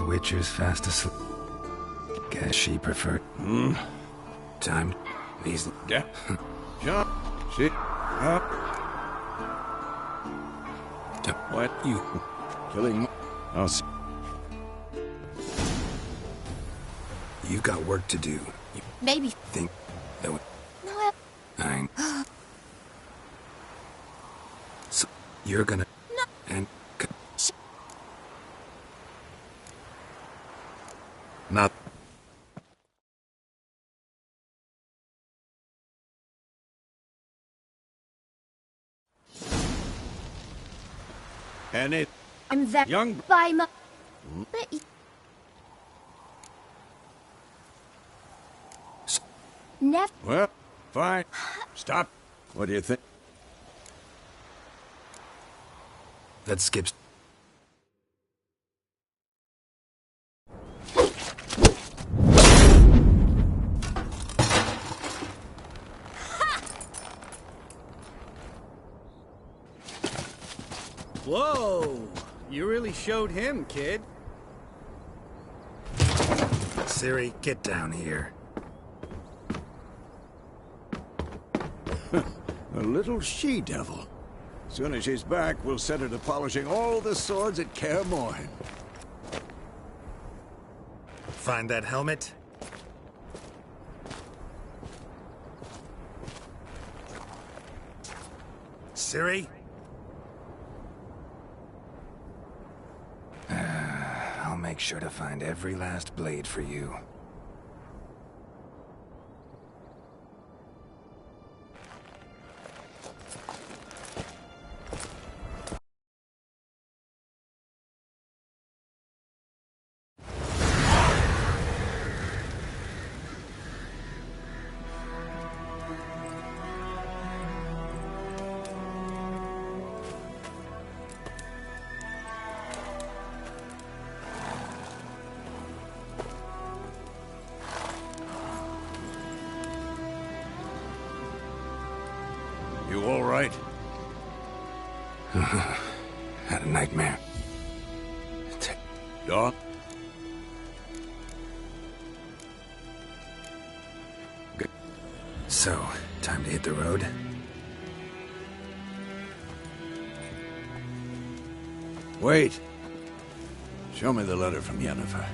Witcher's fast asleep. Guess she preferred. Time. These. Yeah. Jump. Shit. Up. What you? Killing. I'll see. You've got work to do. You Maybe. think that would. No, Nine. So you're gonna. No. And. Not. And it. I'm there. Young. By my. But never. Well, fine. Stop. What do you think? That skips. Whoa! You really showed him, kid. Siri, get down here. A little she-devil. Soon as she's back, we'll set her to polishing all the swords at Kaer Morhen. Find that helmet? Siri? I'll make sure to find every last blade for you. You all right? Had a nightmare. Dawn? Good. So, time to hit the road? Wait. Show me the letter from Yennefer.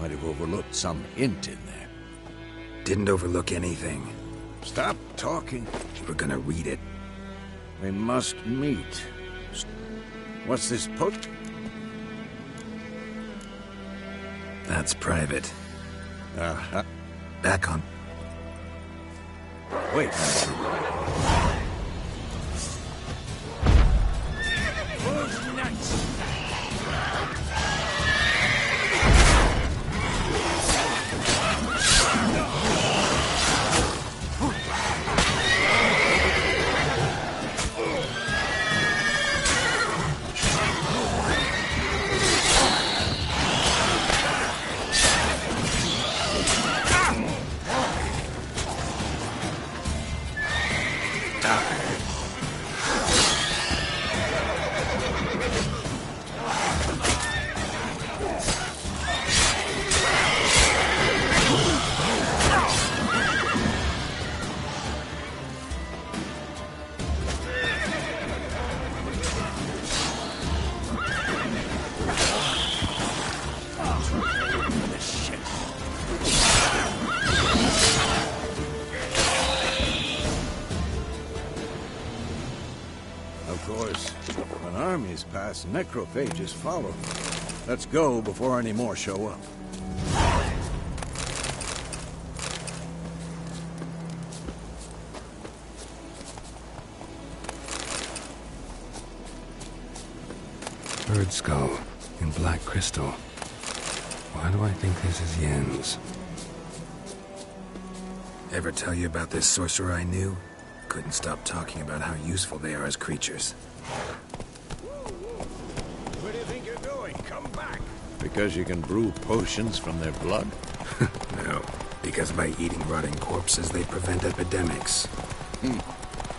Might have overlooked some hint in there. Didn't overlook anything. Stop talking. We're gonna read it. We must meet. What's this post? That's private. Uh-huh. Back on. Wait. Of course, when armies pass, necrophages follow. Let's go before any more show up. Bird skull in black crystal. Why do I think this is Yen's? Ever tell you about this sorcerer I knew? Couldn't stop talking about how useful they are as creatures. Where do you think you're going? Come back! Because you can brew potions from their blood? No, because by eating rotting corpses, they prevent epidemics.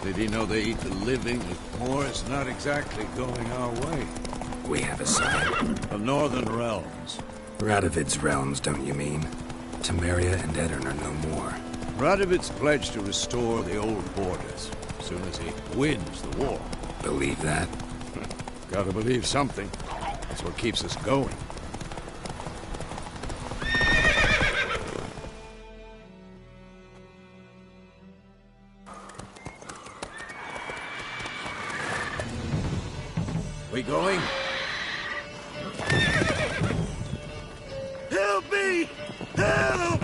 Did he know they eat the living? War is not exactly going our way. We have a side. The Northern Realms. Radovid's realms, don't you mean? Temeria and Edirn are no more. Radovid's pledged to restore the old borders as soon as he wins the war. Believe that? Gotta believe something. That's what keeps us going. We going? Help me! Help!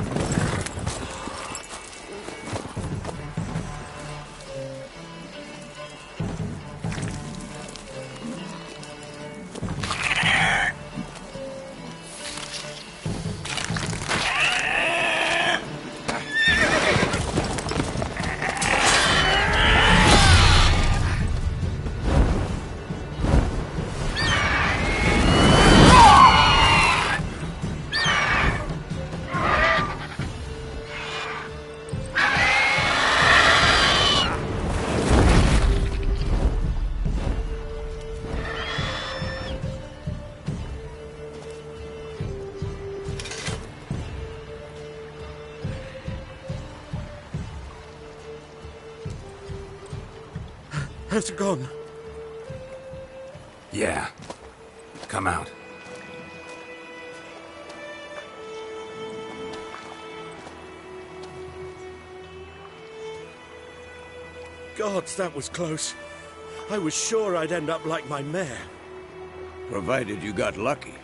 Has it gone? Yeah. Come out. Gods, that was close. I was sure I'd end up like my mare. Provided you got lucky.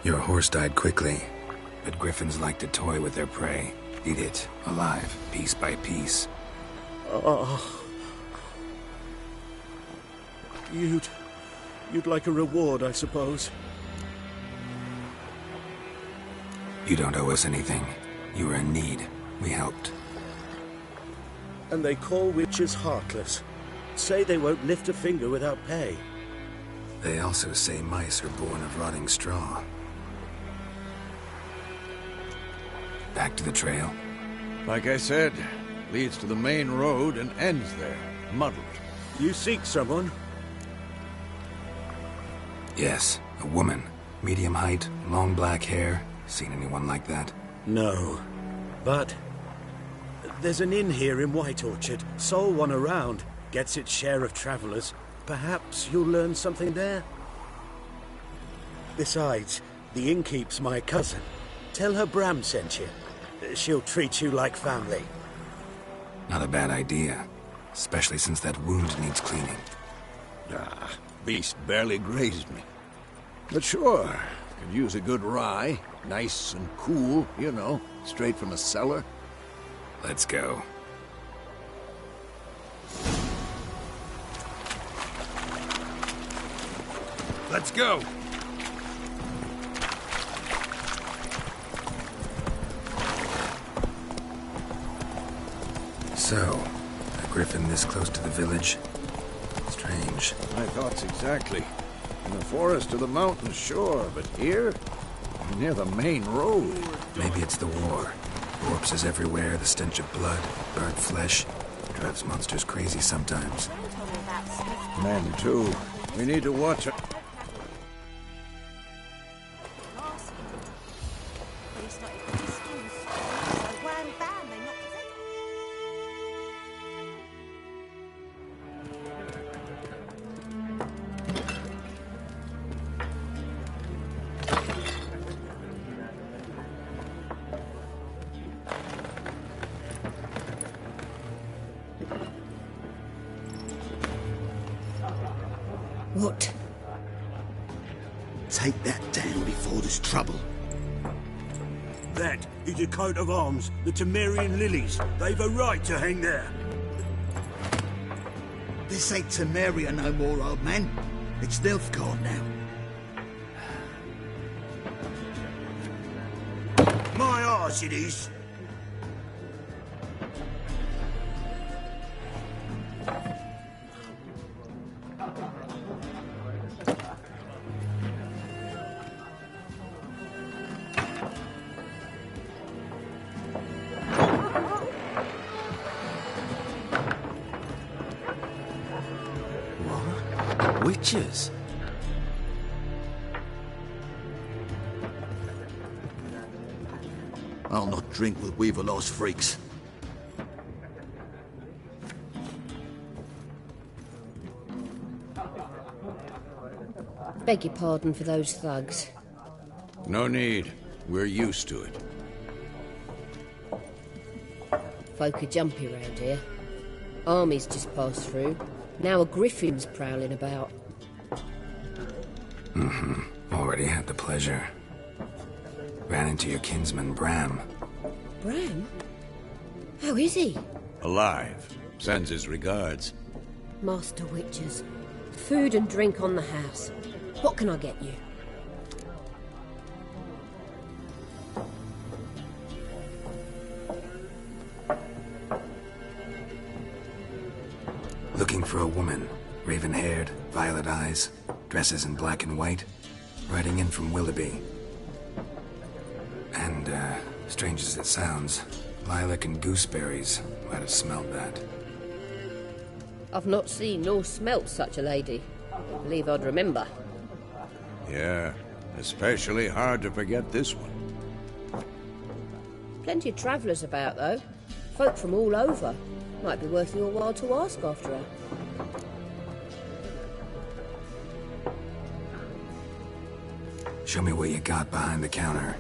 Your horse died quickly, but griffins like to toy with their prey. Eat it, alive, piece by piece. Oh. You'd like a reward, I suppose. You don't owe us anything. You were in need. We helped. And they call witches heartless. Say they won't lift a finger without pay. They also say mice are born of rotting straw. Back to the trail? Like I said, leads to the main road and ends there, muddled. You seek someone? Yes, a woman. Medium height, long black hair. Seen anyone like that? No. But there's an inn here in White Orchard. Sole one around. Gets its share of travelers. Perhaps you'll learn something there? Besides, the innkeep's my cousin. Tell her Bram sent you. She'll treat you like family. Not a bad idea. Especially since that wound needs cleaning. Ah, beast barely grazed me. But sure, could use a good rye. Nice and cool, you know, straight from a cellar. Let's go. Let's go! So, a griffin this close to the village? Strange. My thoughts exactly. In the forest or the mountains, sure, but here? Near the main road. Maybe it's the war. Corpses everywhere, the stench of blood, burnt flesh. Drives monsters crazy sometimes. Men, too. We need to watch it. What? Take that down before there's trouble. That is a coat of arms, the Temerian lilies. They've a right to hang there. This ain't Temeria no more, old man. It's Nilfgaard now. My arse it is. Witches? I'll not drink with Weaverlaw's freaks. Beg your pardon for those thugs. No need. We're used to it. Folk are jumpy round here. Armies just passed through. Now a griffin's prowling about. Already had the pleasure. Ran into your kinsman, Bram. Bram? How is he? Alive. Sends his regards. Master Witchers. Food and drink on the house. What can I get you? Looking for a woman. Raven-haired, violet eyes, dresses in black and white. Riding in from Willoughby. And, strange as it sounds, lilac and gooseberries. Might have smelled that. I've not seen nor smelt such a lady. I believe I'd remember. Yeah, especially hard to forget this one. Plenty of travellers about, though. Folk from all over. Might be worth your while to ask after her. Show me what you got behind the counter.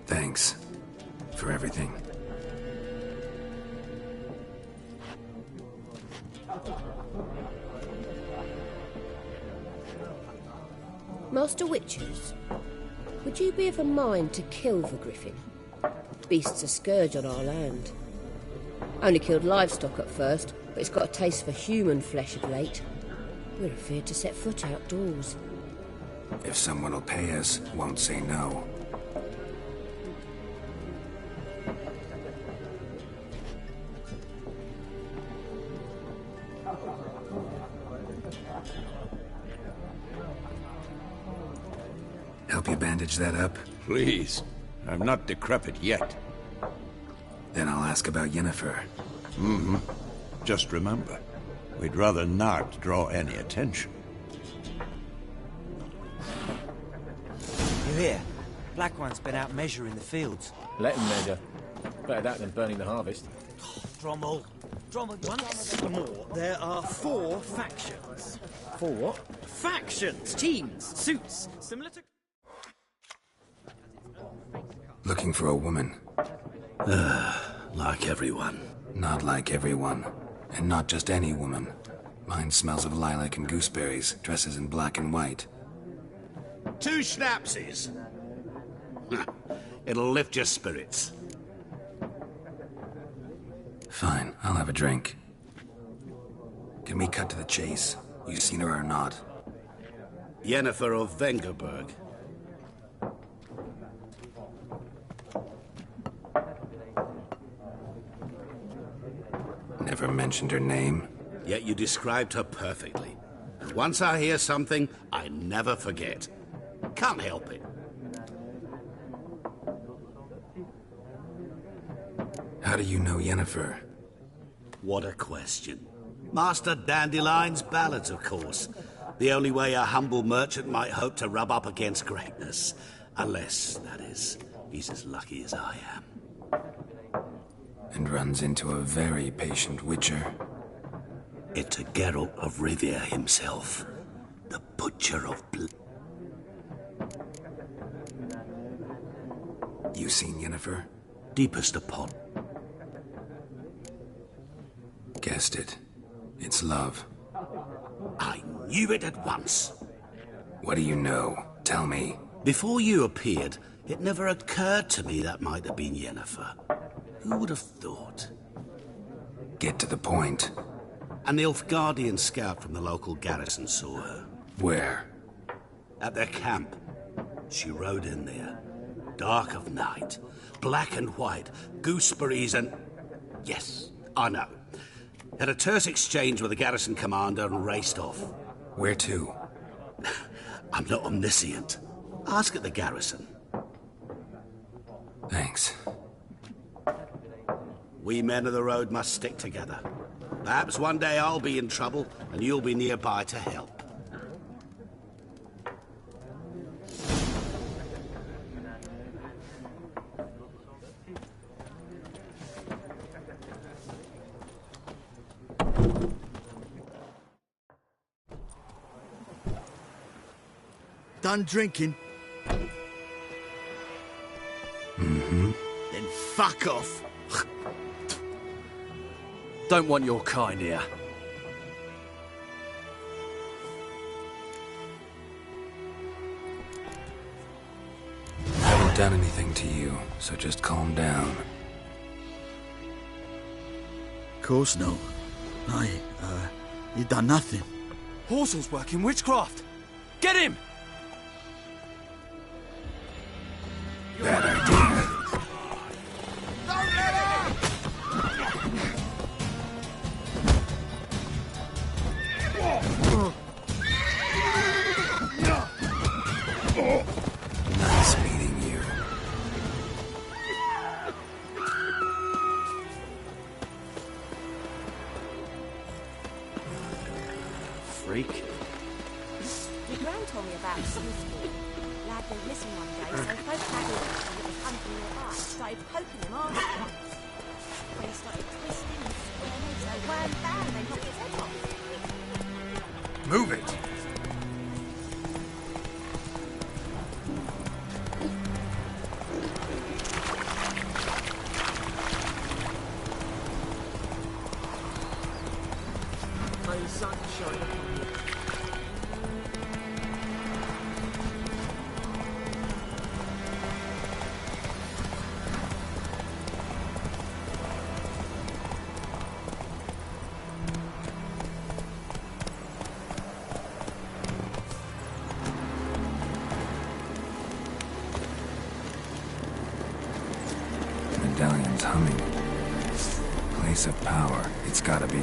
Thanks for everything. Master Witchers, would you be of a mind to kill the griffin? Beast's a scourge on our land. Only killed livestock at first, but it's got a taste for human flesh of late. We're afeard to set foot outdoors. If someone will pay us, won't say no. Help you bandage that up? Please. I'm not decrepit yet. Then I'll ask about Yennefer. Just remember, we'd rather not draw any attention. You hear? Black One's been out measuring the fields. Let him measure. Better that than burning the harvest. Drommel. Drommel. Once more, there are 4 factions. 4 what? Factions, teams, suits, similar to... Looking for a woman. Like everyone. Not like everyone. And not just any woman. Mine smells of lilac and gooseberries, dresses in black and white. 2 schnapsies. It'll lift your spirits. Fine, I'll have a drink. Can we cut to the chase? You seen her or not? Yennefer of Vengerberg. Never mentioned her name. Yet you described her perfectly. Once I hear something, I never forget. Can't help it. How do you know Yennefer? What a question. Master Dandelion's ballads, of course. The only way a humble merchant might hope to rub up against greatness. Unless, that is, he's as lucky as I am. And runs into a very patient witcher. It's a Geralt of Rivia himself. The Butcher of Blood. You seen Yennefer? Deepest upon. Guessed it. It's love. I knew it at once. What do you know? Tell me. Before you appeared, it never occurred to me that might have been Yennefer. Who would have thought? Get to the point. An Nilfgaardian scout from the local garrison saw her. Where? at their camp. She rode in there, dark of night, black and white, gooseberries and... Yes, I know. Had a terse exchange with the garrison commander and raced off. Where to? I'm not omniscient. Ask at the garrison. Thanks. We men of the road must stick together. Perhaps one day I'll be in trouble and you'll be nearby to help. Done drinking? Mm-hmm. Then fuck off. Don't want your kind here. I haven't done anything to you, so just calm down. Course no. You done nothing. Horsel's working witchcraft. Get him! Bad idea. Nice meeting you. Freak. Your gran told me about Smithfield. Lad went missing one day, so folk had him and it was hunting nearby. Started poking him hard. When he started twisting and squirming, so wham bam, they knocked his head off. Move it! May the sun shine upon you. Medallion's humming. Place of power, it's gotta be.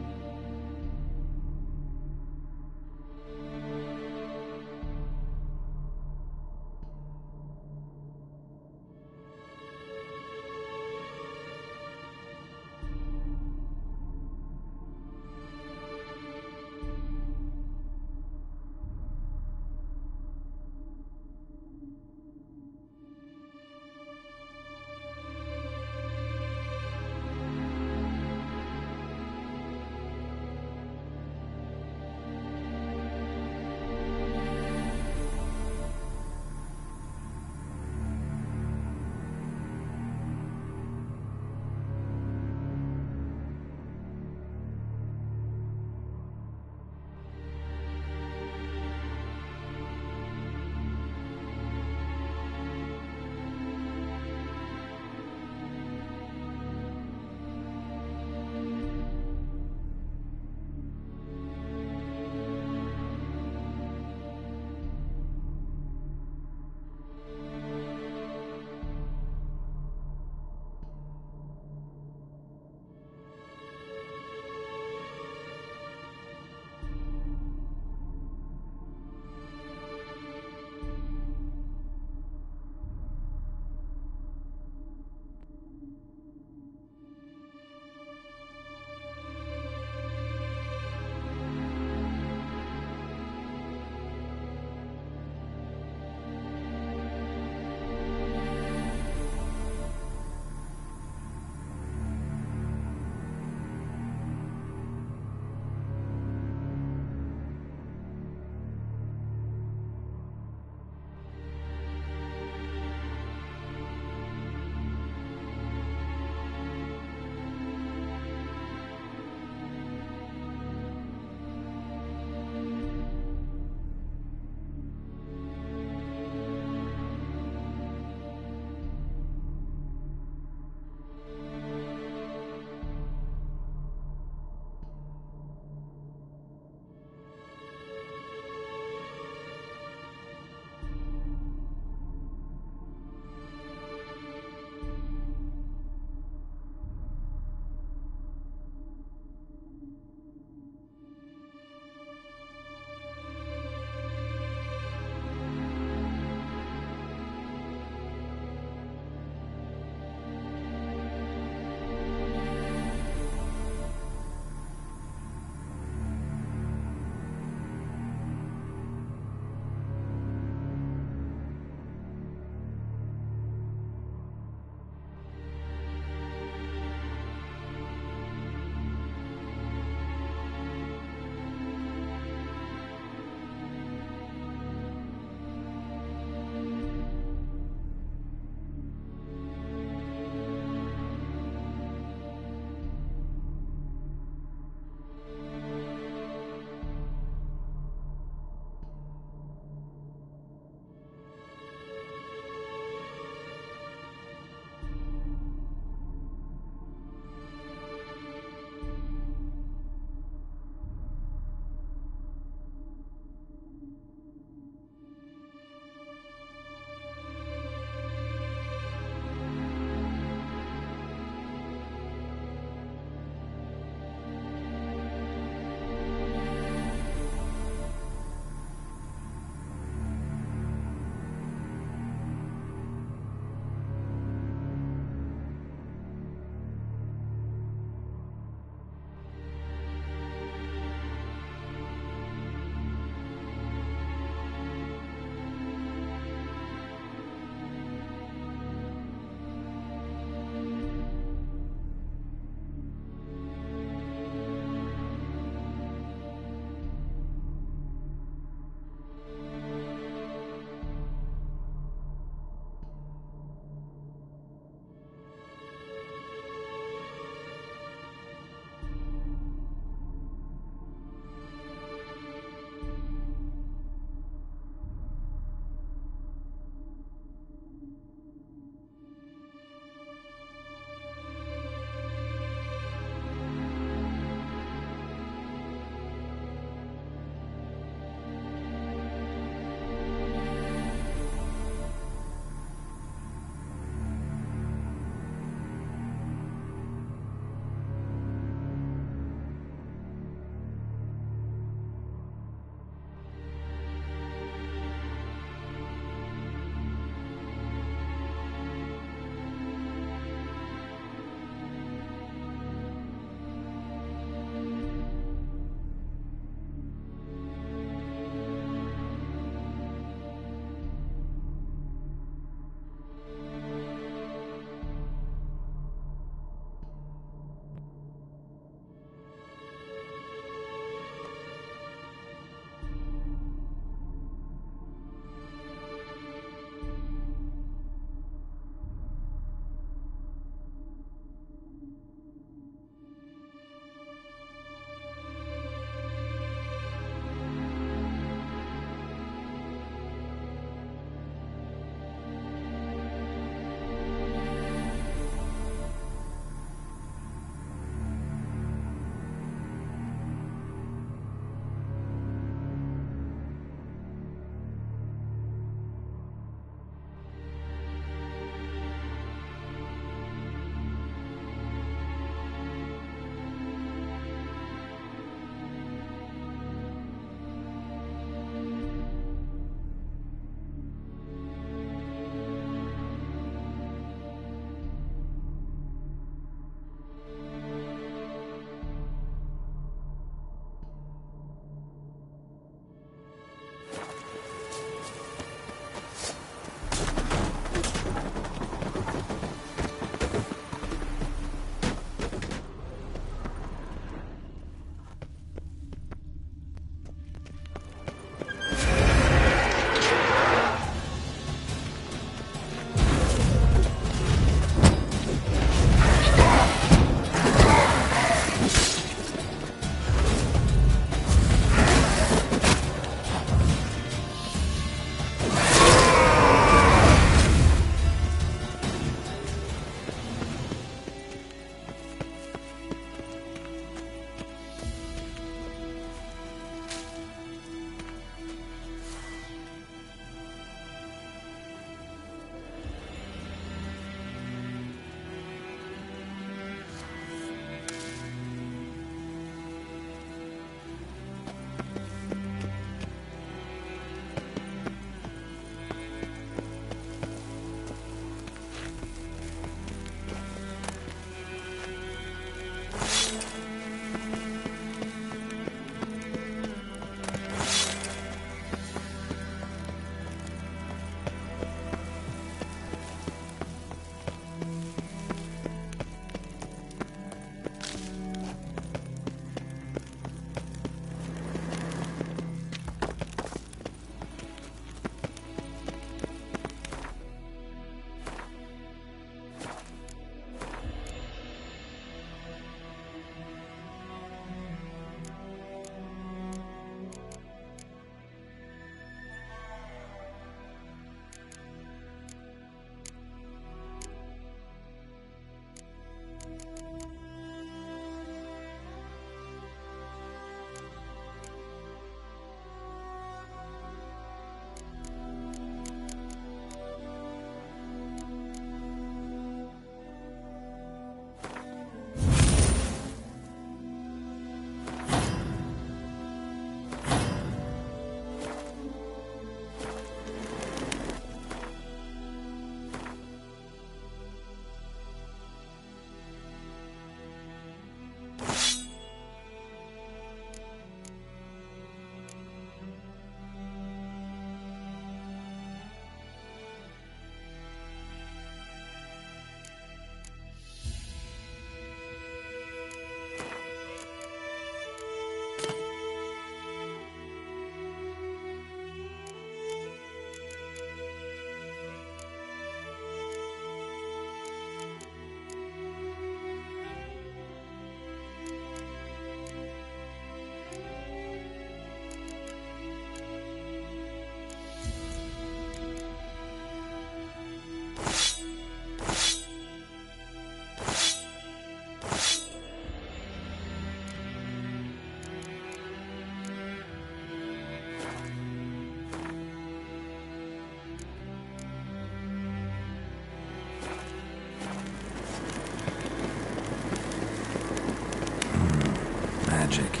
magic.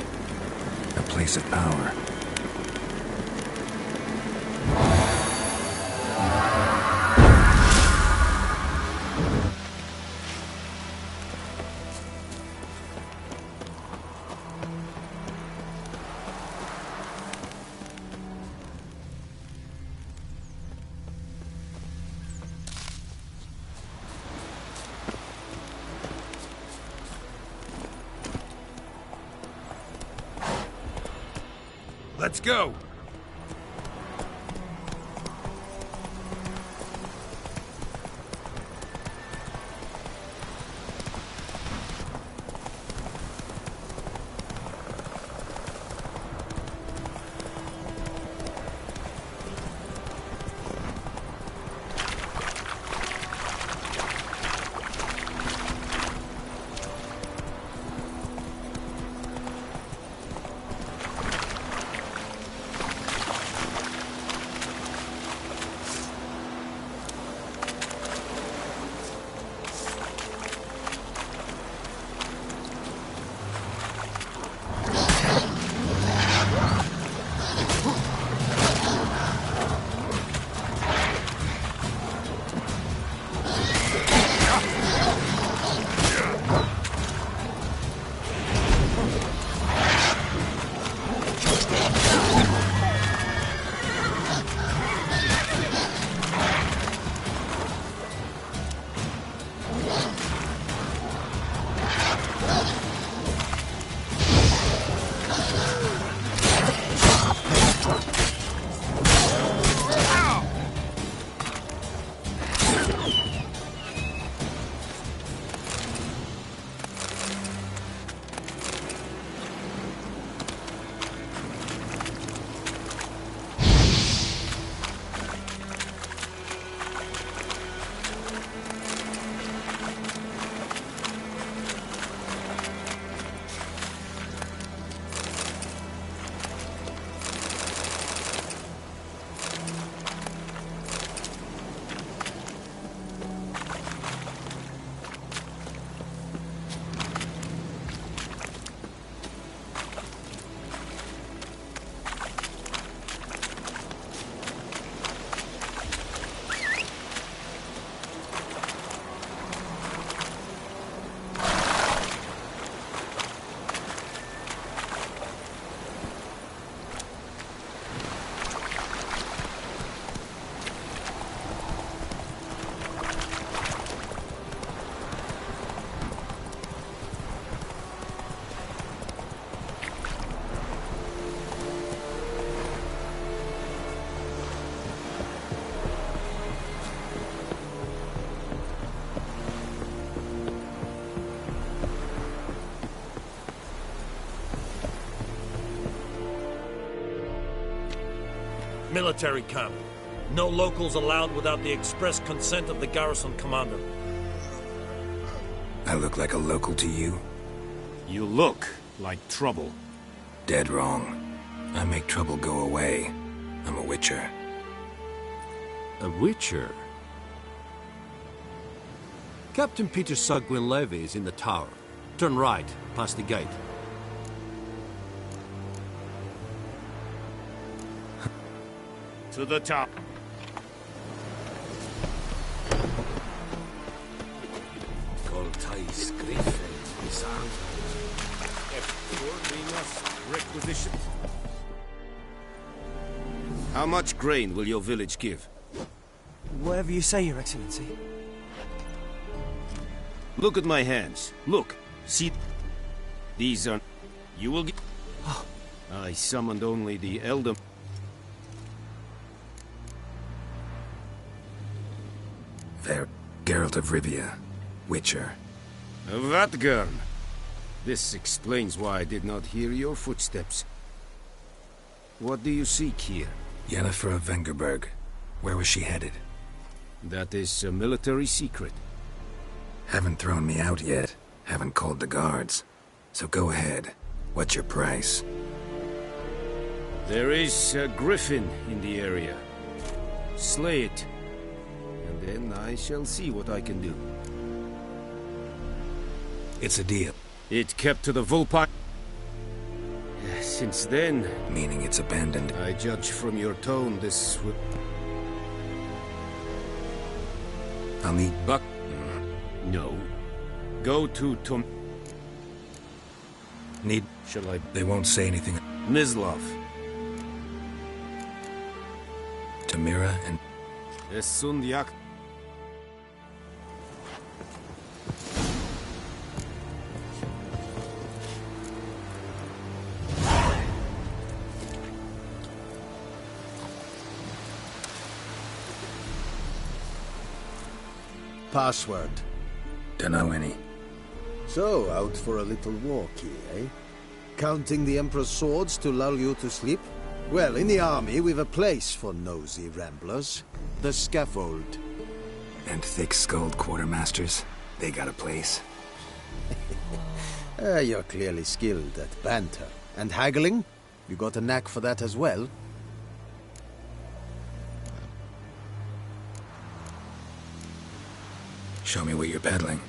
A place of power. Let's go! Military camp. No locals allowed without the express consent of the garrison commander. I look like a local to you? You look like trouble. Dead wrong. I make trouble go away. I'm a witcher. A witcher? Captain Peter Sagwin Levy is in the tower. Turn right, past the gate. To the top. Coltais Griffin is Requisition. How much grain will your village give? Whatever you say, Your Excellency. Look at my hands. Look. See? These are... You will get... I summoned only the elder... There, Geralt of Rivia, Witcher. Vatgern. This explains why I did not hear your footsteps. What do you seek here? Yennefer of Vengerberg. Where was she headed? That is a military secret. Haven't thrown me out yet. Haven't called the guards. So go ahead. What's your price? There is a griffin in the area. Slay it. And then I shall see what I can do. It's a deal. It kept to the Vulpine. Since then... Meaning it's abandoned. I judge from your tone this would... I'll need Buck... No. Go to Tom... Need... Shall I... They won't say anything. Mislov. Tamira and... Esundyak... Password. Dunno any. So, out for a little walk here, eh? Counting the Emperor's swords to lull you to sleep? Well, in the army, we've a place for nosy ramblers. The scaffold. And thick-skulled quartermasters. They got a place. You're clearly skilled at banter. And haggling? You got a knack for that as well? Show me what you're peddling.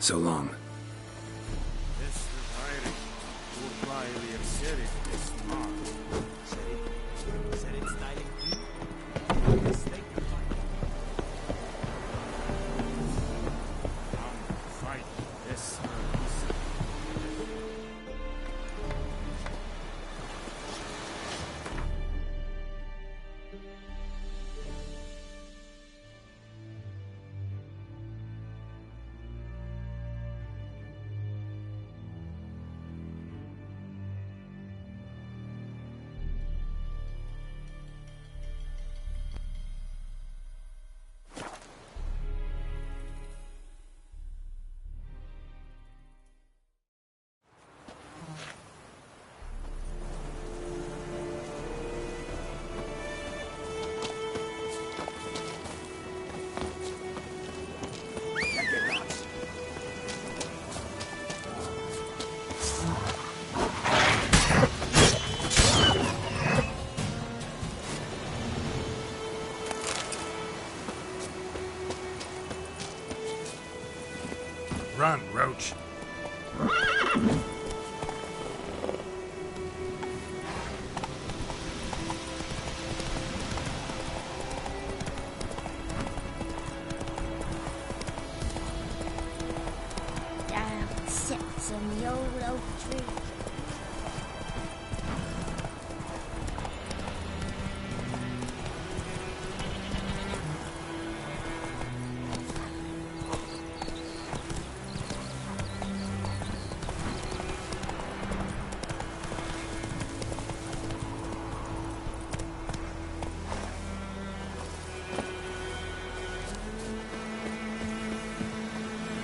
So long. Run, Roach. Down sits on the old oak tree.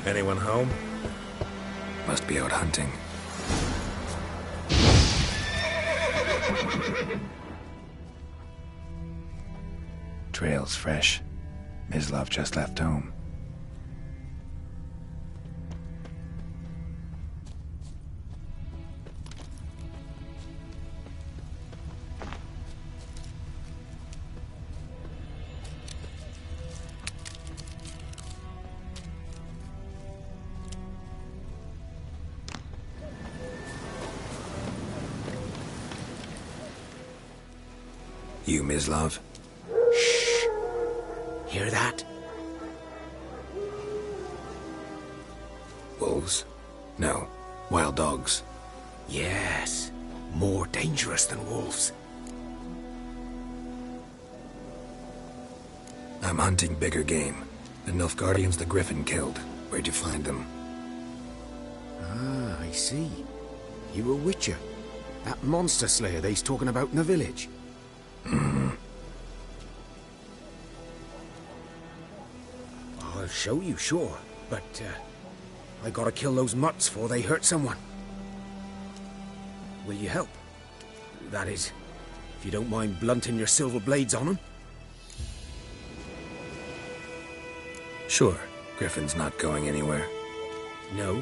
Anyone home? Must be out hunting. Trail's fresh. Mislav just left home. You, Mislav? Shh. Hear that? Wolves? No. Wild dogs. Yes. More dangerous than wolves. I'm hunting bigger game. The Nilfgaardians the Griffin killed. Where'd you find them? Ah, I see. You a witcher. That monster slayer they's talking about in the village. I'll show you, sure. But, I gotta kill those mutts before they hurt someone. Will you help? That is, if you don't mind blunting your silver blades on them. Sure. Griffin's not going anywhere. No.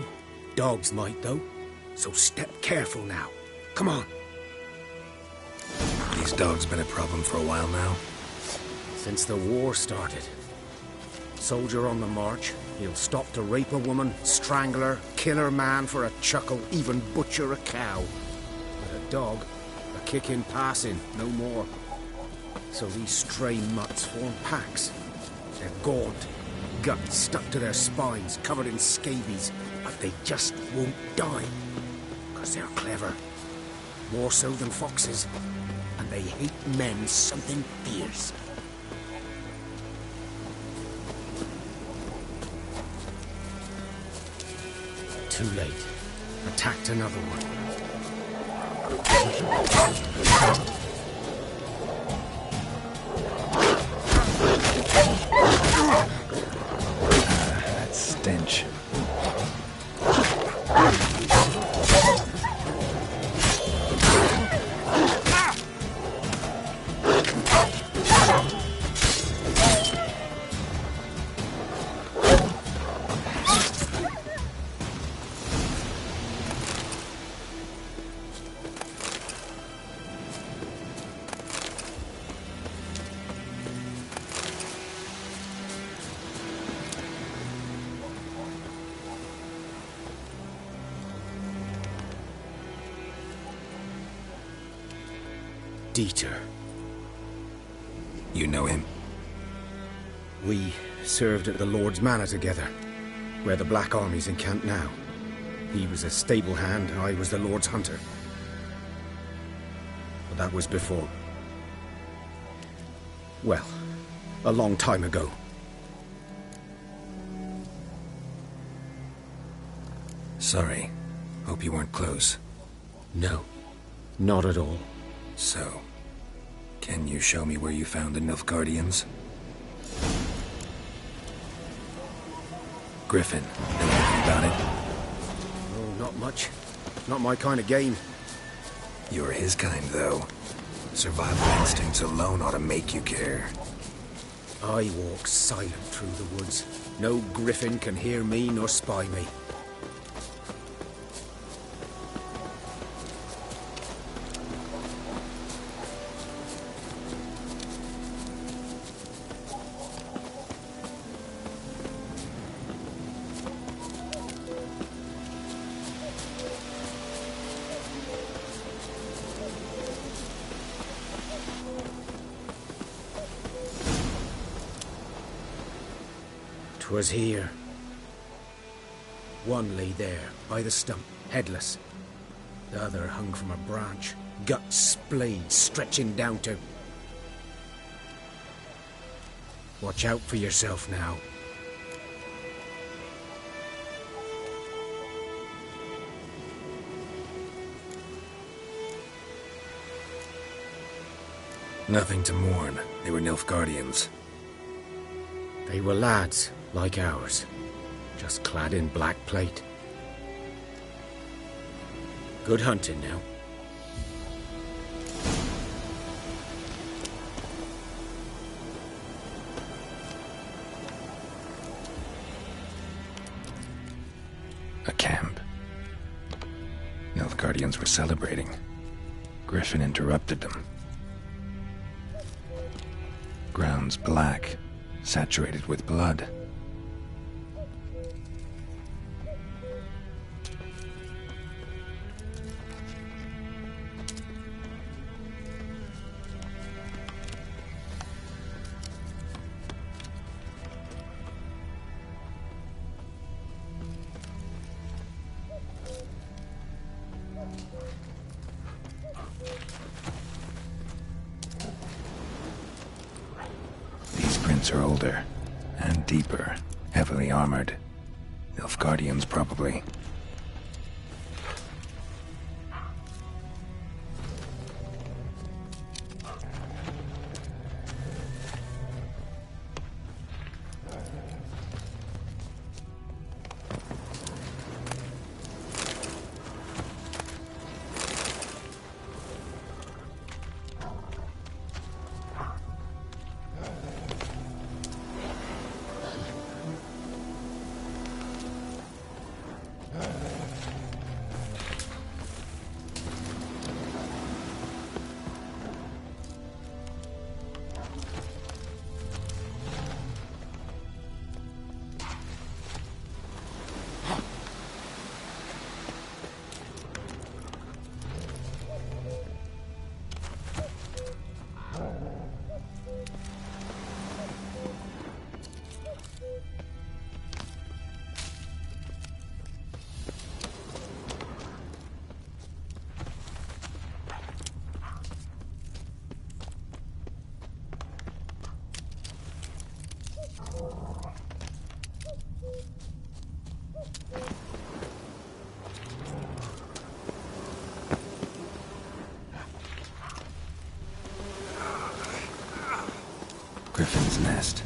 Dogs might, though. So step careful now. Come on. These dogs been a problem for a while now? Since the war started. Soldier on the march, he'll stop to rape a woman, strangle her, kill her man for a chuckle, even butcher a cow. But a dog, a kick in passing, no more. So these stray mutts form packs. They're gaunt, guts stuck to their spines, covered in scabies, but they just won't die. 'Cause they're clever. More so than foxes. And they hate men something fierce. Too late. Attacked another one. That stench. Dieter. You know him? We served at the Lord's Manor together, where the Black Army's encamped now. He was a stable hand, I was the Lord's hunter. But that was before. Well, a long time ago. Sorry. Hope you weren't close. No, not at all. So, can you show me where you found the Nilfgaardians? Griffin, know anything about it? Oh, not much. Not my kind of game. You're his kind, though. Survival instincts alone ought to make you care. I walk silent through the woods. No griffin can hear me nor spy me. 'Twas here. One lay there, by the stump, headless. The other hung from a branch, guts splayed, stretching down to... Watch out for yourself now. Nothing to mourn. They were Nilfgaardians. They were lads, like ours, just clad in black plate. Good hunting now. A camp. Nilfgaardians were celebrating. Griffin interrupted them. Ground's black, saturated with blood. Are older and deeper, heavily armored. Nilfgaardians, probably. Griffin's nest.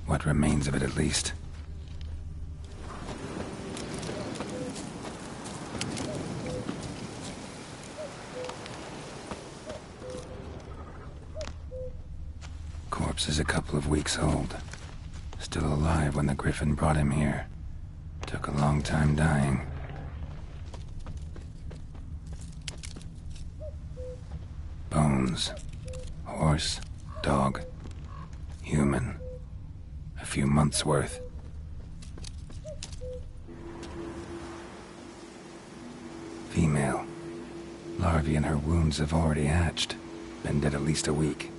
What remains of it, at least. Corpse is a couple of weeks old. Still alive when the Griffin brought him here. Took a long time dying. Bones. Horse. Dog. Human. A few months' worth. Female. Larvae in her wounds have already hatched. Been dead at least a week.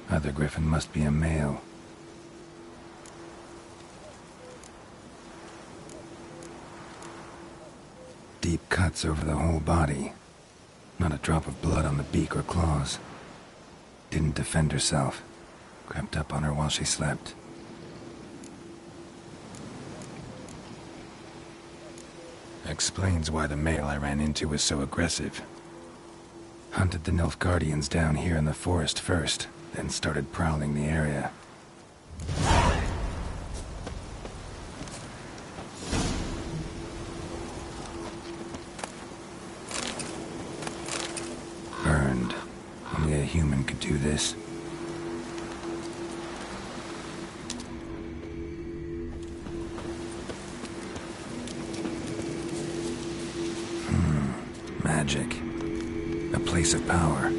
Other Griffin must be a male. Deep cuts over the whole body. Not a drop of blood on the beak or claws. Didn't defend herself. Crept up on her while she slept. Explains why the male I ran into was so aggressive. Hunted the Nilfgaardians down here in the forest first, then started prowling the area. Burned. Only a human could do this. Magic. A place of power.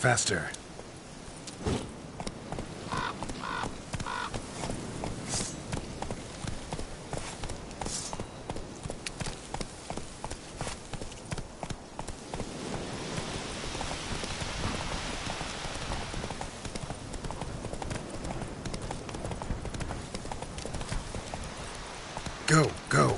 Faster. Go, go.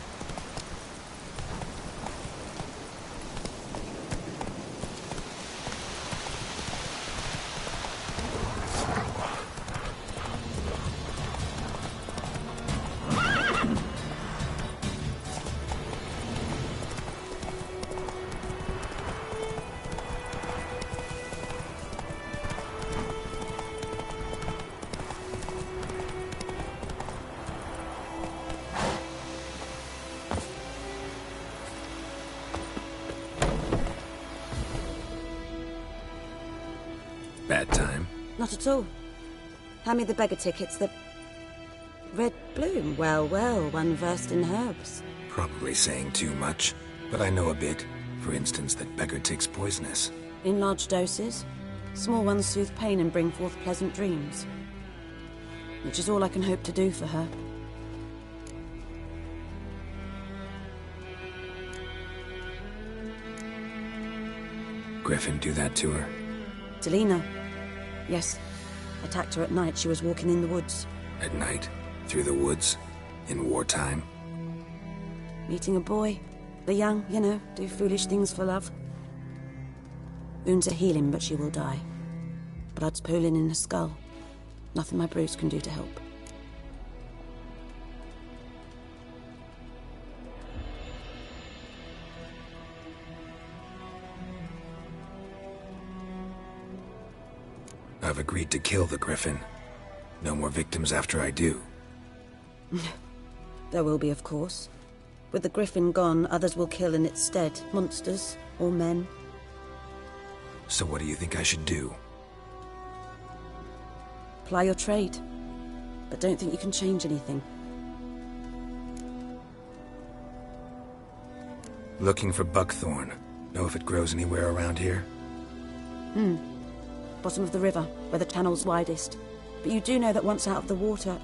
Bad time. Not at all. Hand me the beggar tickets, the... Red bloom. Well, well, one versed in herbs. Probably saying too much, but I know a bit. For instance, that beggar tick's poisonous. In large doses. Small ones soothe pain and bring forth pleasant dreams. Which is all I can hope to do for her. Griffin do that to her? Delina. Yes. Attacked her at night. She was walking in the woods. At night? Through the woods? In wartime? Meeting a boy. The young, you know, do foolish things for love. Wounds are healing, but she will die. Blood's pooling in her skull. Nothing my Bruce can do to help. I've agreed to kill the Griffin. No more victims after I do. There will be, of course. With the Griffin gone, others will kill in its stead. Monsters or men. So what do you think I should do? Ply your trade. But don't think you can change anything. Looking for buckthorn. Know if it grows anywhere around here? Bottom of the river, where the channel's widest. But you do know that once out of the water...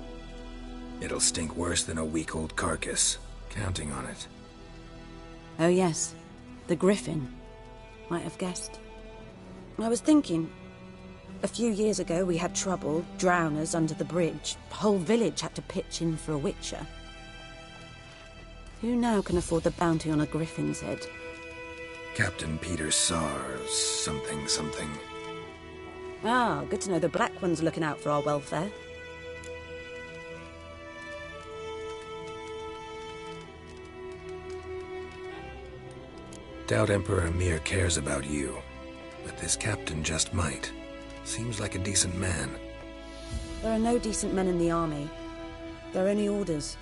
It'll stink worse than a week-old carcass. Counting on it. Oh yes, the Griffin. Might have guessed. I was thinking... A few years ago we had trouble, drowners under the bridge. The whole village had to pitch in for a witcher. Who now can afford the bounty on a Griffin's head? Captain Peter Sars, something. Ah, good to know the Black One's looking out for our welfare. Doubt Emperor Amir cares about you, but this captain just might. Seems like a decent man. There are no decent men in the army. There are only orders.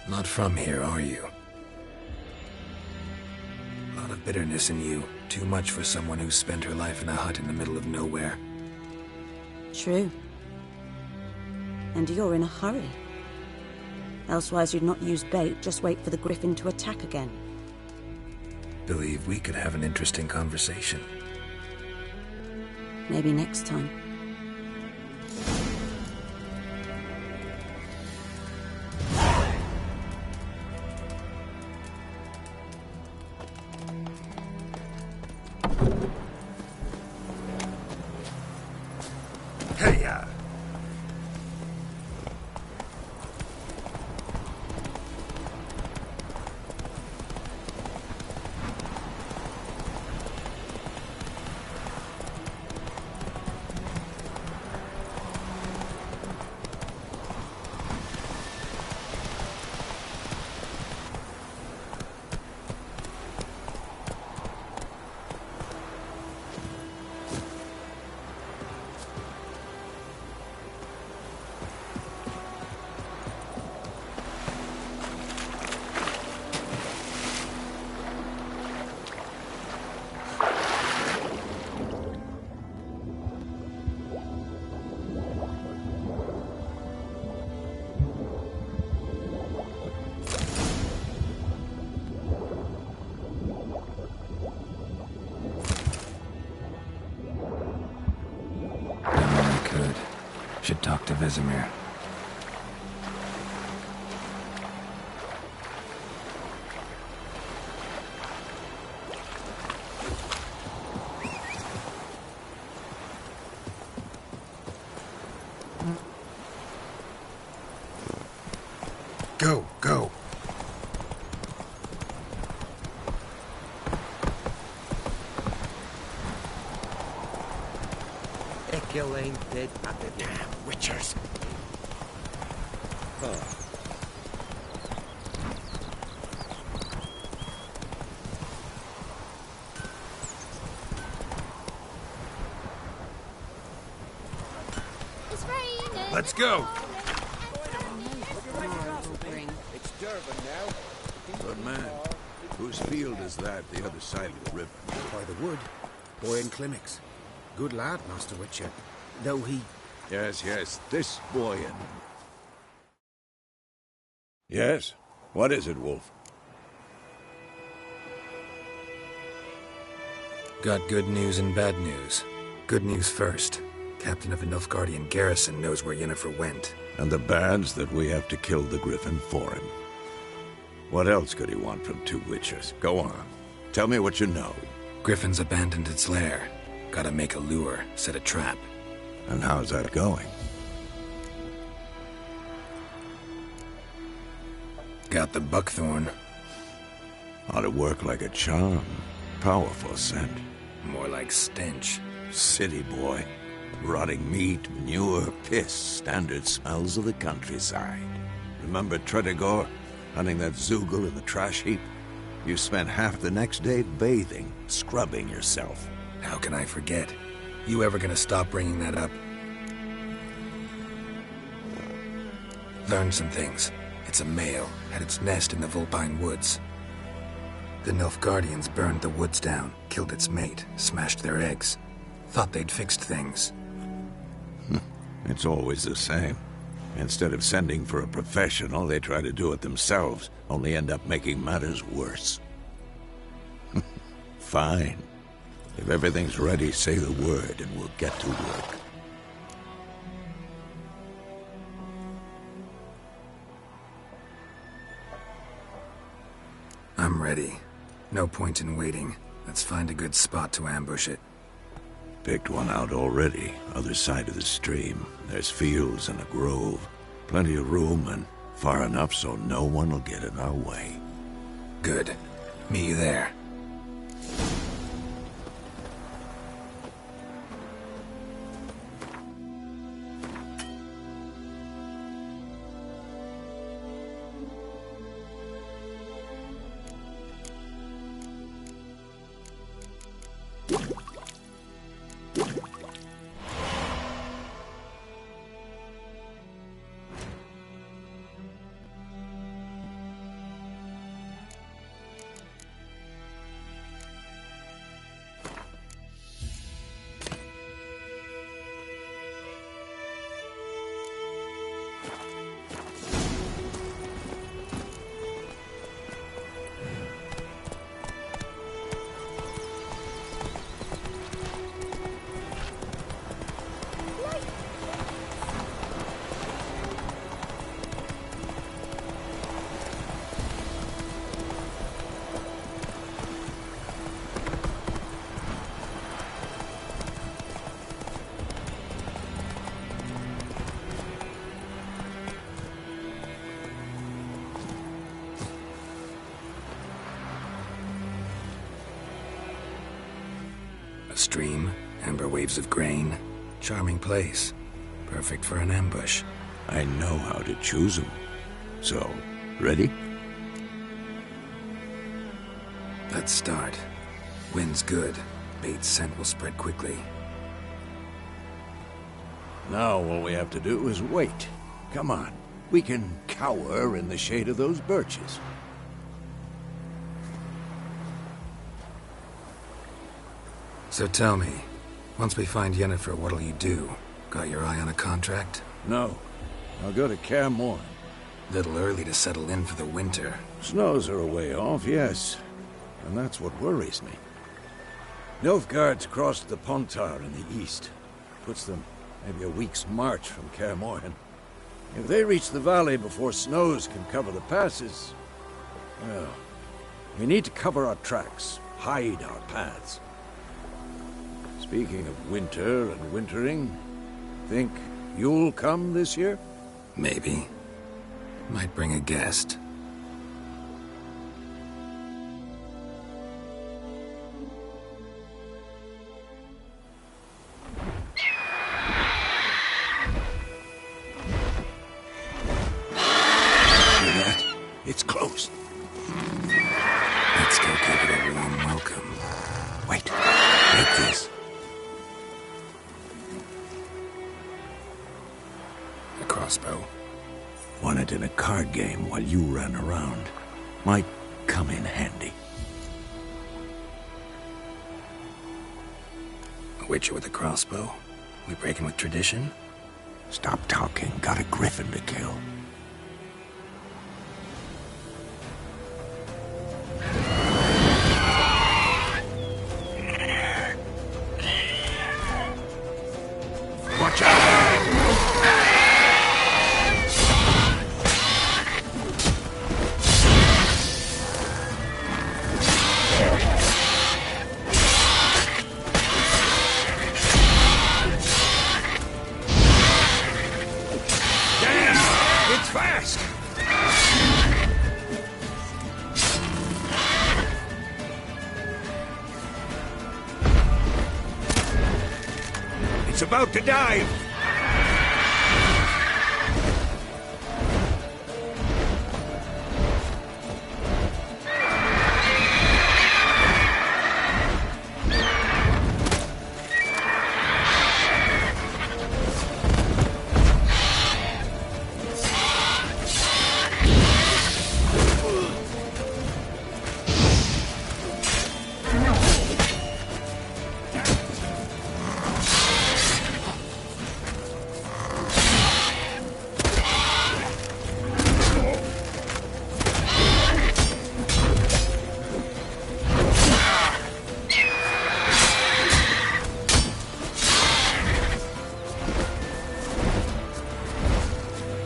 Not from here, are you? A lot of bitterness in you. Too much for someone who spent her life in a hut in the middle of nowhere. True. And you're in a hurry. Elsewise you'd not use bait, just wait for the Griffin to attack again. Believe we could have an interesting conversation. Maybe next time. Hey-ya! to Vesemir. Go, go. Ekel ain't dead at the damn witchers. It's raining. Let's go. It's Durban now. Good man. Whose field is that, the other side of the river? By the wood. Boyan Clinics. Good lad, Master Witcher. Though he... Yes, this Boyan. Yes? What is it, Wolf? Got good news and bad news. Good news first. Captain of a Nilfgaardian garrison knows where Yennefer went. And the bad's that we have to kill the Griffin for him. What else could he want from two witchers? Go on. Tell me what you know. Griffin's abandoned its lair. Gotta make a lure, set a trap. And how's that going? Got the buckthorn. Ought to work like a charm. Powerful scent. More like stench. City boy. Rotting meat, manure, piss. Standard smells of the countryside. Remember Tredegor? Hunting that Zoogle in the trash heap? You spent half the next day bathing, scrubbing yourself. How can I forget? You ever gonna stop bringing that up? Learned some things. It's a male, had its nest in the Vulpine Woods. The Nilfgaardians burned the woods down, killed its mate, smashed their eggs. Thought they'd fixed things. It's always the same. Instead of sending for a professional, they try to do it themselves, only end up making matters worse. Fine. If everything's ready, say the word and we'll get to work. I'm ready. No point in waiting. Let's find a good spot to ambush it. Picked one out already, other side of the stream. There's fields and a grove. Plenty of room and far enough so no one will get in our way. Good. Meet you there. A stream, amber waves of grain. Charming place. Perfect for an ambush. I know how to choose them. So, ready? Let's start. Wind's good. Bait's scent will spread quickly. Now all we have to do is wait. Come on. We can cower in the shade of those birches. So tell me, once we find Yennefer, what'll you do? Got your eye on a contract? No. I'll go to Kaer Morhen. Little early to settle in for the winter. Snows are a way off, yes. And that's what worries me. Nilfgaard's crossed the Pontar in the east. Puts them maybe a week's march from Kaer Morhen. If they reach the valley before snows can cover the passes, well, we need to cover our tracks, hide our paths. Speaking of winter and wintering, think you'll come this year? Maybe. Might bring a guest. It's close. Let's go give it a warm welcome. Wait, take this. A crossbow. Won it in a card game while you ran around. Might come in handy. A witcher with a crossbow? We breaking with tradition? Stop talking. Got a griffin to kill. Watch out! Damn! It's fast! It's about to dive!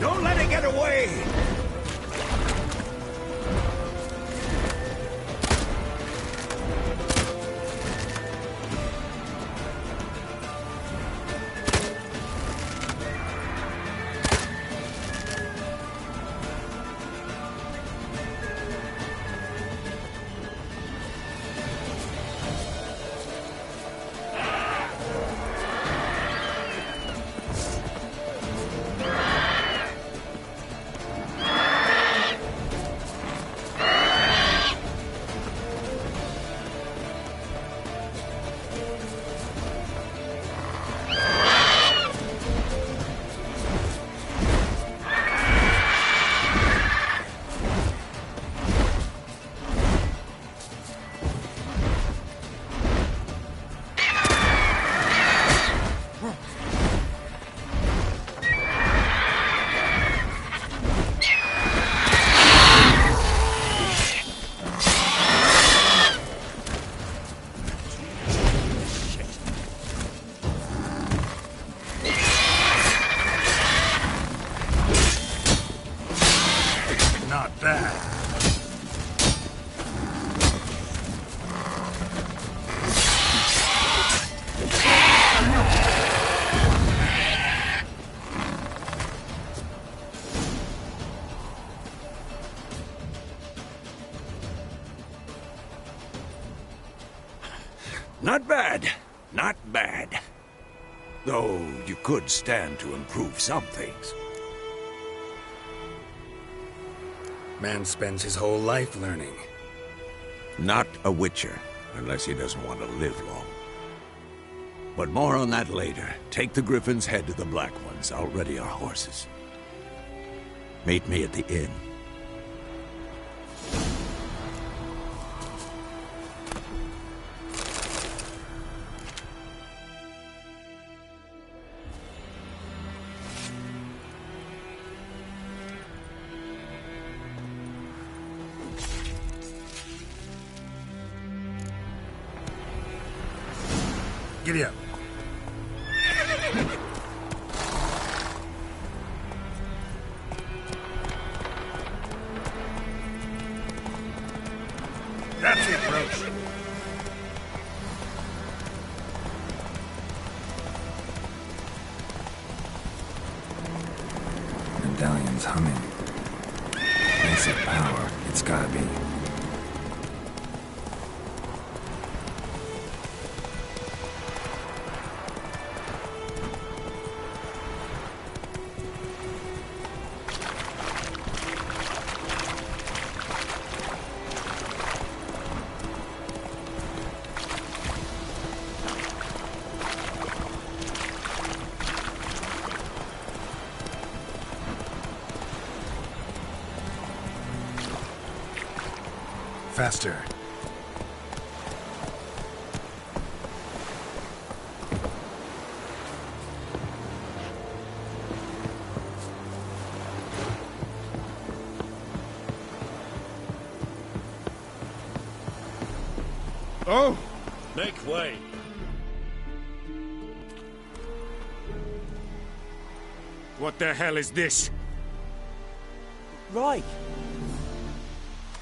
Don't let it get away! Not bad. Not bad. Not bad. Though you could stand to improve some things. Man spends his whole life learning. Not a witcher, unless he doesn't want to live long. But more on that later. Take the Griffin's head to the Black Ones. I'll ready our horses. Meet me at the inn. Giddy up. That's it, Roach. Medallion's humming. Massive power, it's gotta be. Faster. Oh! Make way. What the hell is this? Right.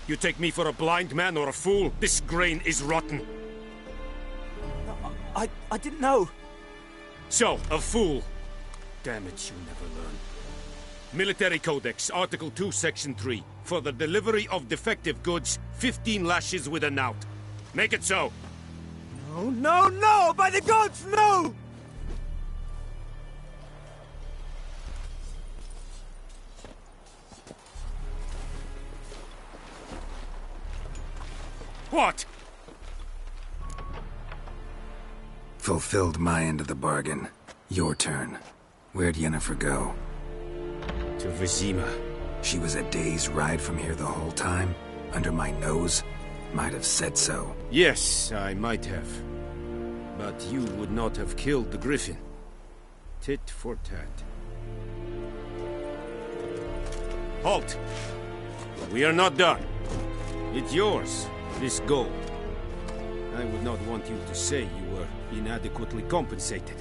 You take me for a blind man or a fool? This grain is rotten. I didn't know. So, a fool. Damn it, you never learn. Military Codex, Article 2, Section 3. For the delivery of defective goods, 15 lashes with a knout. Make it so. No, no, no! By the gods, no! What? Fulfilled my end of the bargain. Your turn. Where'd Yennefer go? To Vizima. She was a day's ride from here the whole time? Under my nose? Might have said so. Yes, I might have. But you would not have killed the griffin. Tit for tat. Halt! We are not done. It's yours, this gold. I would not want you to say you were inadequately compensated.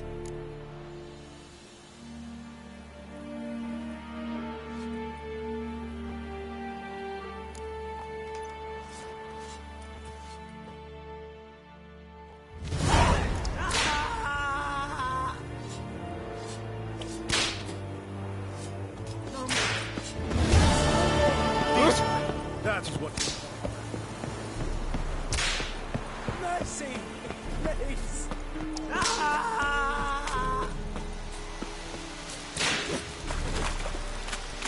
That's what... Mercy! Please!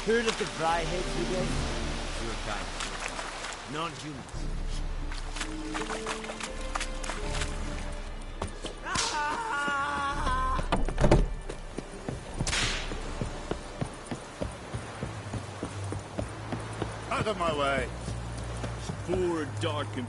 Heard of the Dryheads, you guys? Your kind. Non-humans. Out of my way. Poor, dark, and...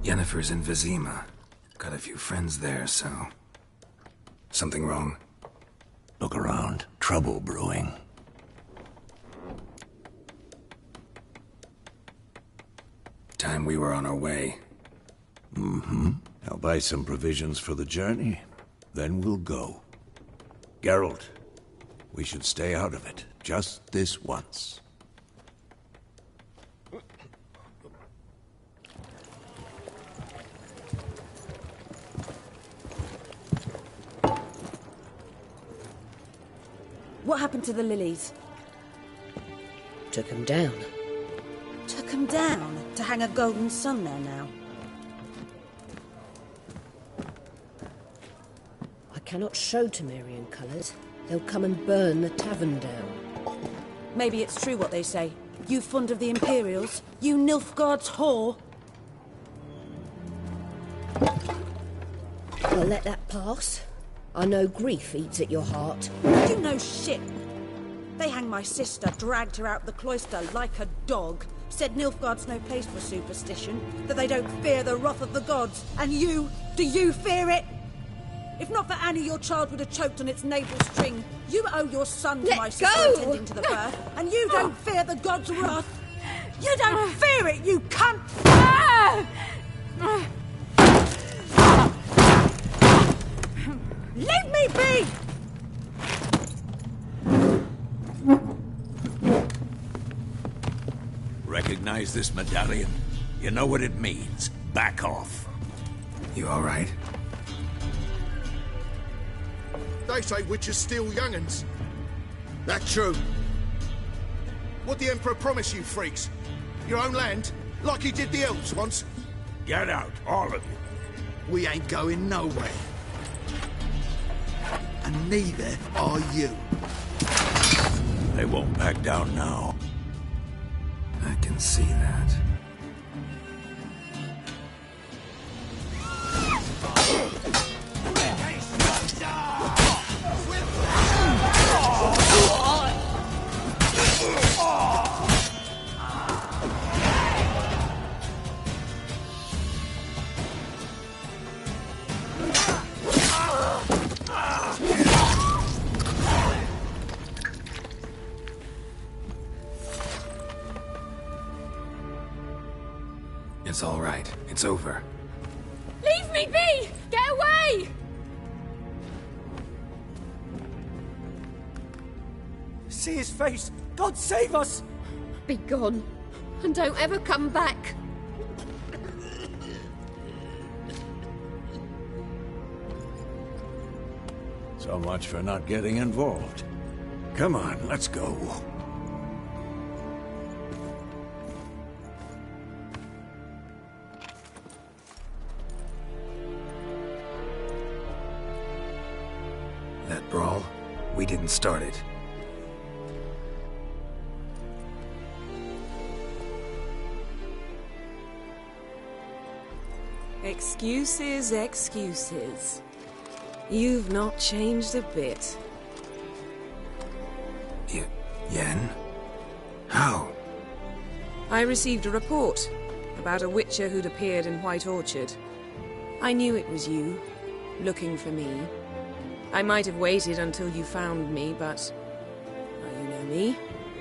Yennefer's in Vizima. Got a few friends there, so... Something wrong? Look around. Trouble brewing. Time we were on our way. Mm-hmm. I'll buy some provisions for the journey. Then we'll go. Geralt, we should stay out of it. Just this once. What happened to the lilies? Took him down. Took them down to hang a golden sun there now. I cannot show Temerian colours. They'll come and burn the tavern down. Maybe it's true what they say. You fond of the Imperials? You Nilfgaard's whore? I'll let that pass. I know grief eats at your heart. You know shit. They hanged my sister, dragged her out the cloister like a dog. Said Nilfgaard's no place for superstition, that they don't fear the wrath of the gods. And you, do you fear it? If not for Annie, your child would have choked on its navel string. You owe your son to my sister attending to the birth, and you don't fear the gods' wrath. You don't fear it, you cunt! Leave me be! Recognize this medallion? You know what it means. Back off. You all right? They say witches steal young'uns. That true? What the Emperor promise you, freaks? Your own land? Like he did the elves once? Get out, all of you. We ain't going nowhere. And neither are you. They won't back down now. I can see that. It's all right. It's over. Leave me be! Get away! See his face! God save us! Be gone, and don't ever come back. So much for not getting involved. Come on, let's go. That brawl, we didn't start it. Excuses, excuses. You've not changed a bit. Yen? How? I received a report about a witcher who'd appeared in White Orchard. I knew it was you, looking for me. I might have waited until you found me, but... well, you know me.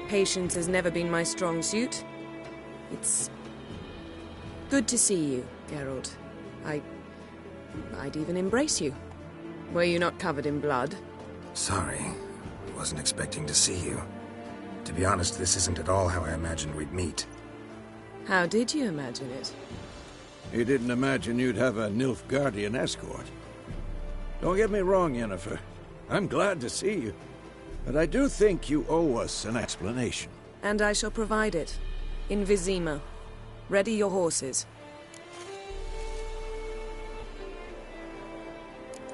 Patience has never been my strong suit. It's... good to see you, Geralt. I'd even embrace you. Were you not covered in blood? Sorry. Wasn't expecting to see you. To be honest, this isn't at all how I imagined we'd meet. How did you imagine it? You didn't imagine you'd have a Nilfgaardian escort. Don't get me wrong, Yennefer. I'm glad to see you. But I do think you owe us an explanation. And I shall provide it. In Vizima. Ready your horses.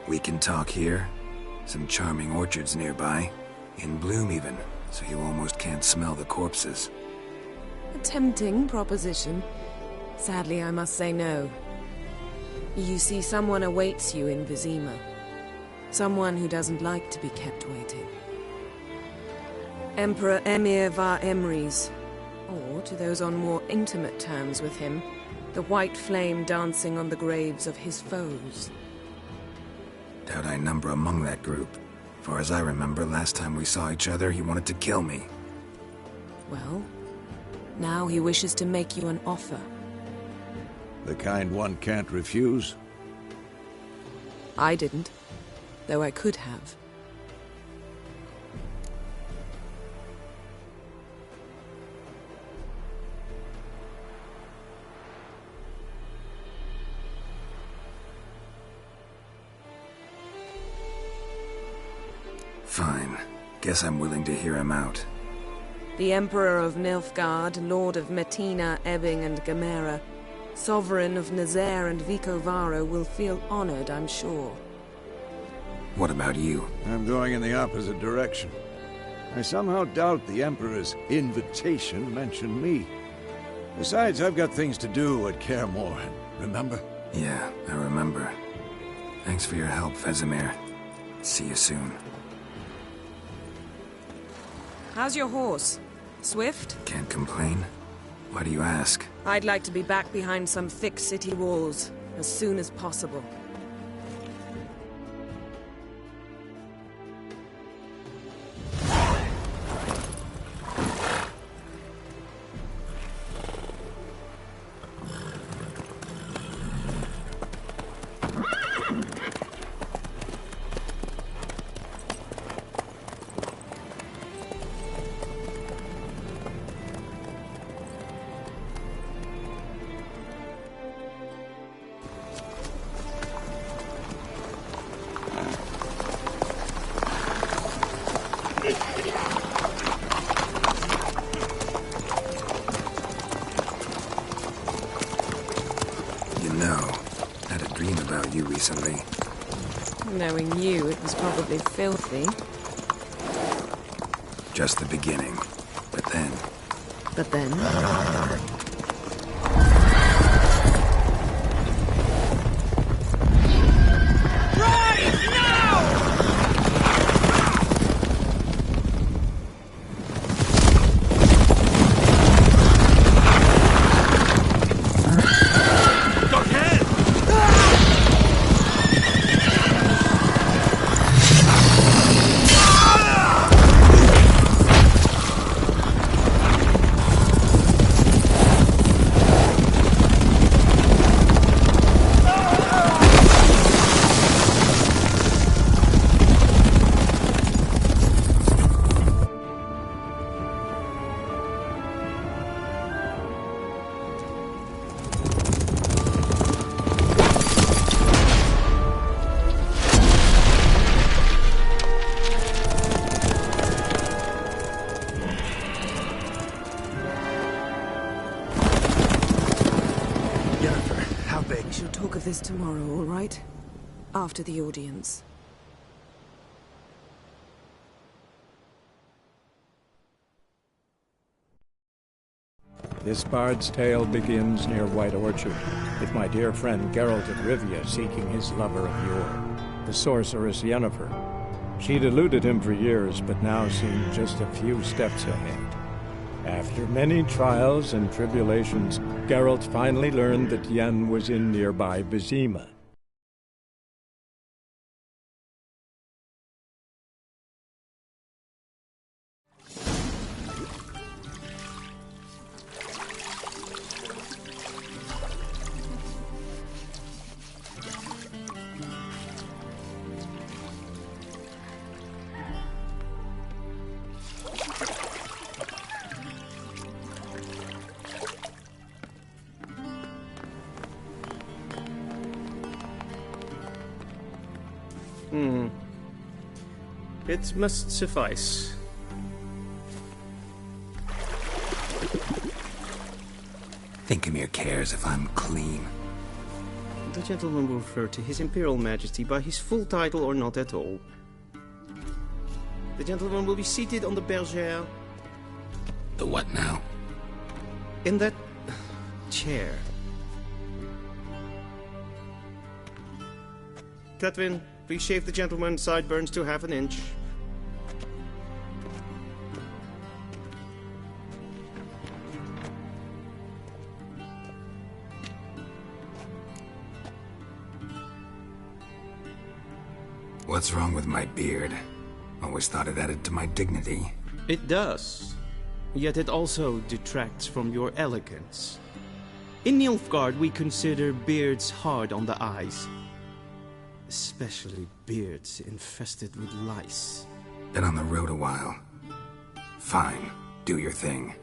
We can talk here. Some charming orchards nearby. In bloom even, so you almost can't smell the corpses. A tempting proposition. Sadly, I must say no. You see, someone awaits you in Vizima. Someone who doesn't like to be kept waiting. Emperor Emir var Emrys. Or, to those on more intimate terms with him, the white flame dancing on the graves of his foes. Doubt I number among that group. Far as I remember, last time we saw each other, he wanted to kill me. Well, now he wishes to make you an offer. The kind one can't refuse? I didn't, though I could have. Fine. Guess I'm willing to hear him out. The Emperor of Nilfgaard, Lord of Metina, Ebbing and Gamera, Sovereign of Nazaire and Vicovaro will feel honored, I'm sure. What about you? I'm going in the opposite direction. I somehow doubt the Emperor's invitation mentioned me. Besides, I've got things to do at Kaer Morhen, remember? Yeah, I remember. Thanks for your help, Vesemir. See you soon. How's your horse? Swift? Can't complain. Why do you ask? I'd like to be back behind some thick city walls as soon as possible. You know, I had a dream about you recently. Knowing you, it was probably filthy. Just the beginning. But then... But then... We shall talk of this tomorrow, all right? After the audience. This bard's tale begins near White Orchard, with my dear friend Geralt of Rivia seeking his lover of yore, the sorceress Yennefer. She'd eluded him for years, but now seemed just a few steps ahead. After many trials and tribulations, Geralt finally learned that Yen was in nearby Vizima. It must suffice. Thinkemere cares if I'm clean. The gentleman will refer to His Imperial Majesty by his full title or not at all. The gentleman will be seated on the bergère. The what now? In that chair. Catwin, please shave the gentleman's sideburns to half an inch. What's wrong with my beard? Always thought it added to my dignity. It does. Yet it also detracts from your elegance. In Nilfgaard, we consider beards hard on the eyes. Especially beards infested with lice. Been on the road a while. Fine. Do your thing.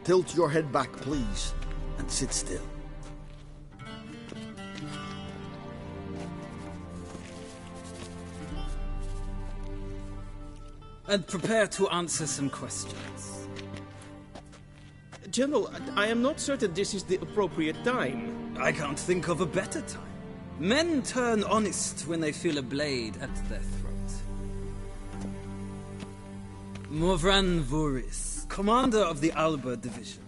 Tilt your head back, please, and sit still. And prepare to answer some questions. General, I am not certain this is the appropriate time. I can't think of a better time. Men turn honest when they feel a blade at their throat. Morvran Vuris, commander of the Alba Division.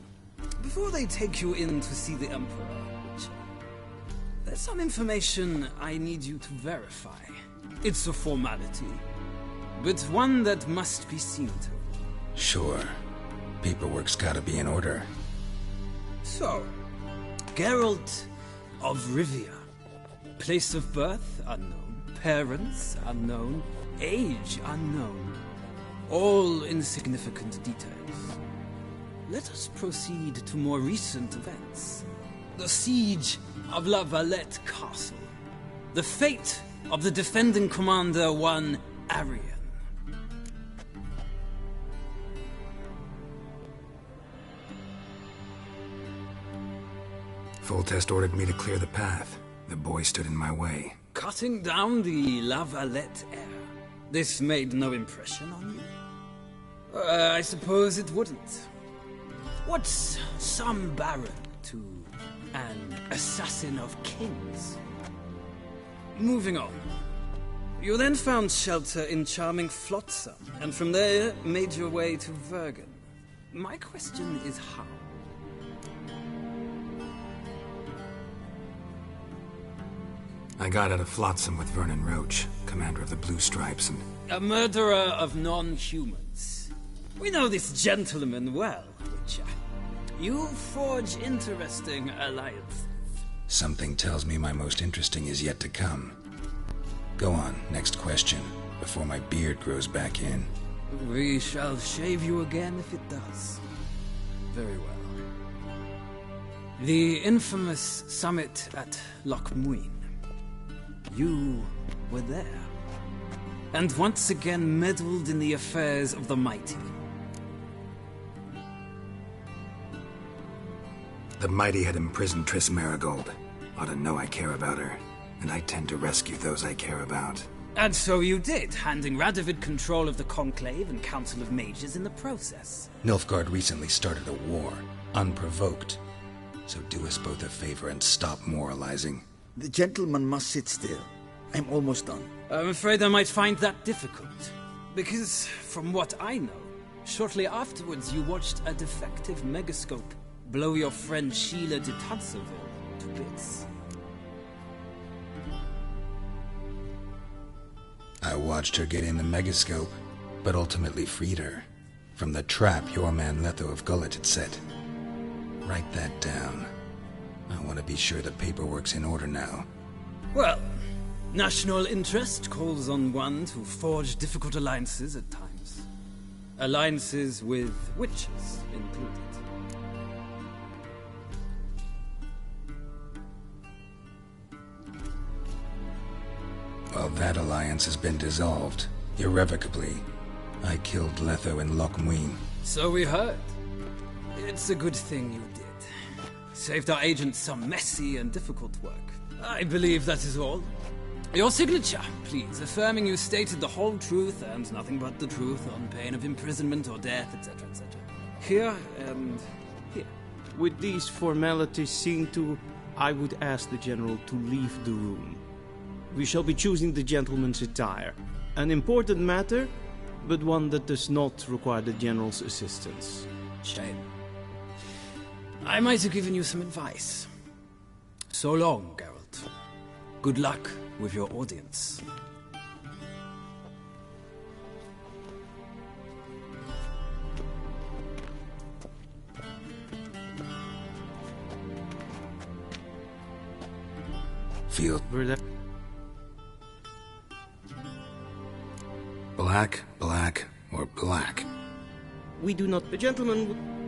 Before they take you in to see the Emperor, There's some information I need you to verify. It's a formality, but one that must be seen to. Sure. Paperwork's gotta be in order. So, Geralt of Rivia. Place of birth unknown. Parents unknown. Age unknown. All insignificant details. Let us proceed to more recent events. The siege of La Valette Castle. The fate of the defending commander, one Arian. Foltest ordered me to clear the path. The boy stood in my way. Cutting down the La Valette heir. This made no impression on you? I suppose it wouldn't. What's some baron to an assassin of kings? Moving on. You then found shelter in charming Flotsam, and from there made your way to Vergen. My question is how? I got out of Flotsam with Vernon Roach, commander of the Blue Stripes, and... A murderer of non-humans. We know this gentleman well, Witcher. You forge interesting alliances. Something tells me my most interesting is yet to come. Go on, next question, before my beard grows back in. We shall shave you again if it does. Very well. The infamous summit at Loch Muin. You were there. And once again meddled in the affairs of the mighty. The mighty had imprisoned Triss Marigold. Ought to know I care about her, and I tend to rescue those I care about. And so you did, handing Radovid control of the Conclave and Council of Mages in the process. Nilfgaard recently started a war, unprovoked. So do us both a favor and stop moralizing. The gentleman must sit still. I'm almost done. I'm afraid I might find that difficult. Because, from what I know, shortly afterwards you watched a defective megascope blow your friend Sheila de Tanseville to bits. I watched her get in the megascope, but ultimately freed her from the trap your man Letho of Gullet had set. Write that down. I want to be sure the paperwork's in order now. Well, national interest calls on one to forge difficult alliances at times. Alliances with witches included. Well, that alliance has been dissolved, irrevocably. I killed Letho in Loch Muin. So we heard. It's a good thing you did. Saved our agent some messy and difficult work. I believe that is all. Your signature, please, affirming you stated the whole truth and nothing but the truth on pain of imprisonment or death, etc., etc. Here and here. With these formalities seen to, I would ask the General to leave the room. We shall be choosing the gentleman's attire. An important matter, but one that does not require the General's assistance. Shame. I might have given you some advice. So long, Geralt. Good luck with your audience. Feel black, black, or black? We do not... The gentleman would...